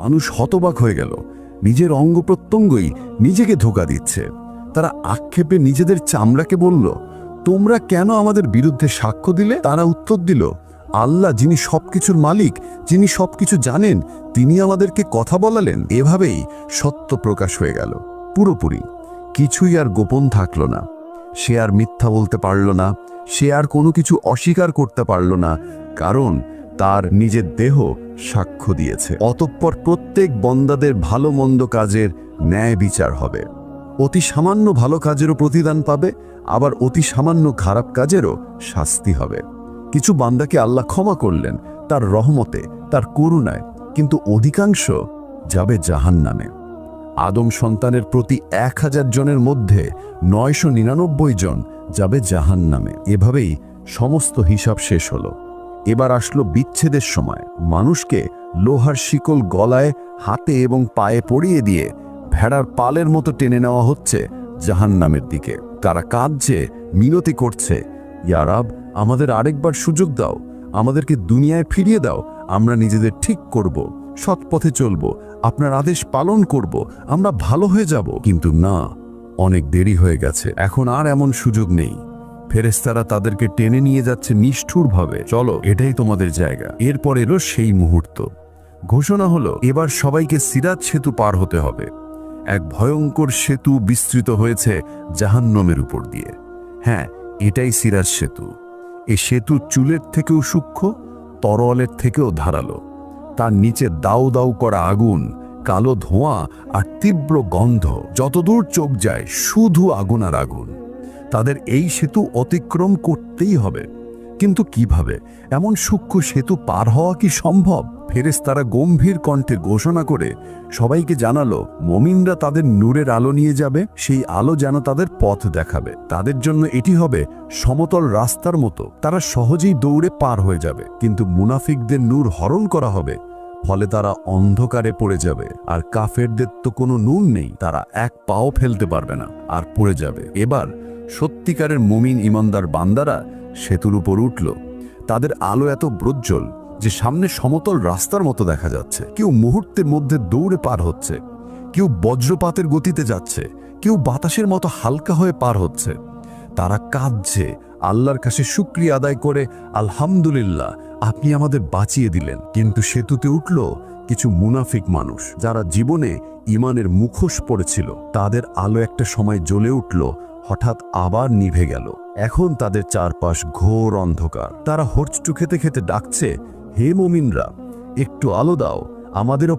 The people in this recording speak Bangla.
মানুষ হতবাক হয়ে গেল। নিজের অঙ্গ প্রত্যঙ্গই নিজেকে ধোঁকা দিচ্ছে। তারা আক্ষেপে নিজেদের চামড়াকে বলল, তোমরা কেন আমাদের বিরুদ্ধে সাক্ষ্য দিলে? তারা উত্তর দিল, আল্লাহ যিনি সবকিছুর মালিক, যিনি সবকিছু জানেন, তিনি আমাদেরকে কথা বলালেন। এভাবেই সত্য প্রকাশ হয়ে গেল পুরোপুরি। কিছুই আর গোপন থাকলো না। সে আর মিথ্যা বলতে পারল না, সে আর কোনো কিছু অস্বীকার করতে পারল না, কারণ তার নিজের দেহ সাক্ষ্য দিয়েছে। অতঃপর প্রত্যেক বন্দাদের ভালো মন্দ কাজের ন্যায় বিচার হবে। অতি সামান্য ভালো কাজেরও প্রতিদান পাবে, আবার অতি সামান্য খারাপ কাজেরও শাস্তি হবে। কিছু বান্দাকে আল্লাহ ক্ষমা করলেন তার রহমতে, তার করুণায়, কিন্তু অধিকাংশ যাবে জাহান্নামে। আদম সন্তানের প্রতি 1000 জনের মধ্যে 999 জন যাবে জাহান্নামে। এভাবেই সমস্ত হিসাব শেষ হলো। এবার আসলো বিচ্ছেদের সময়। মানুষকে লোহার শিকল গলায়, হাতে এবং পায়ে পরিয়ে দিয়ে ভেড়ার পালের মতো টেনে নেওয়া হচ্ছে জাহান্নামের দিকে। তারা কাঁদছে, মিনতি করছে, ইয়া রব, আমাদের আরেকবার সুযোগ দাও, আমাদেরকে দুনিয়ায় ফিরিয়ে দাও, আমরা নিজেদের ঠিক করব, সৎ পথে চলব, আপনার আদেশ পালন করব, আমরা ভালো হয়ে যাব। কিন্তু না, অনেক দেরি হয়ে গেছে। এখন আর এমন সুযোগ নেই। ফেরেশতারা তাদেরকে টেনে নিয়ে যাচ্ছে নিষ্ঠুরভাবে। চলো, এটাই তোমাদের জায়গা। এরপর এলো সেই মুহূর্ত। ঘোষণা হলো, এবার সবাইকে সিরাত সেতু পার হতে হবে। এক ভয়ঙ্কর সেতু বিস্তৃত হয়েছে জাহান্নামের উপর দিয়ে। হ্যাঁ, এটাই সিরাত সেতু। এই সেতু চুলের থেকেও সূক্ষ্ম, তরলের থেকেও ধারালো। তার নিচে দাউ দাউ করা আগুন, কালো ধোঁয়া আর তীব্র গন্ধ। যতদূর চোখ যায় শুধু আগুন আর আগুন। তাদের এই সেতু অতিক্রম করতেই হবে। কিন্তু কিভাবে? এমন সূক্ষ্ম সেতু পার হওয়া কি সম্ভব? ফেরেশতারা গম্ভীর কণ্ঠে ঘোষণা করে সবাইকে জানালো, মুমিনরা তাদের নূরের আলো নিয়ে যাবে। সেই আলো যেন তাদের পথ দেখাবে। তাদের জন্য এটি হবে সমতল রাস্তার মতো। তারা সহজেই দৌড়ে পার হয়ে যাবে। কিন্তু মুনাফিকদের নূর হরণ করা হবে, ফলে তারা অন্ধকারে পড়ে যাবে। আর কাফেরদের তো কোনো নূর নেই, তারা এক পাও ফেলতে পারবে না, আর পড়ে যাবে। এবার সত্যিকারের মুমিন ইমানদার বান্দারা সেতুর উপর উঠল। তাদের আলো এত প্রজ্জ্বল যে সামনে সমতল রাস্তার মতো দেখা যাচ্ছে। কেউ মুহূর্তের মধ্যে দৌড়ে পার হচ্ছে, কেউ বজ্রপাতের গতিতে যাচ্ছে, কেউ বাতাসের মতো হালকা হয়ে পার হচ্ছে। তারা কাঁদছে, আল্লাহর কাছে শুকরিয়া আদায় করে, আলহামদুলিল্লাহ, আপনি আমাদের বাঁচিয়ে দিলেন। কিন্তু সেতুতে উঠল কিছু মুনাফিক মানুষ, যারা জীবনে ঈমানের মুখোশ পড়েছিল। তাদের আলো একটা সময় জ্বলে উঠল, হঠাৎ আবার নিভে গেল। এখন তাদের চারপাশ ঘোর অন্ধকার। তারা হোঁচটু খেতে খেতে ডাকছে, হে মুমিনরা, একটু আলো দাও, আমাদেরও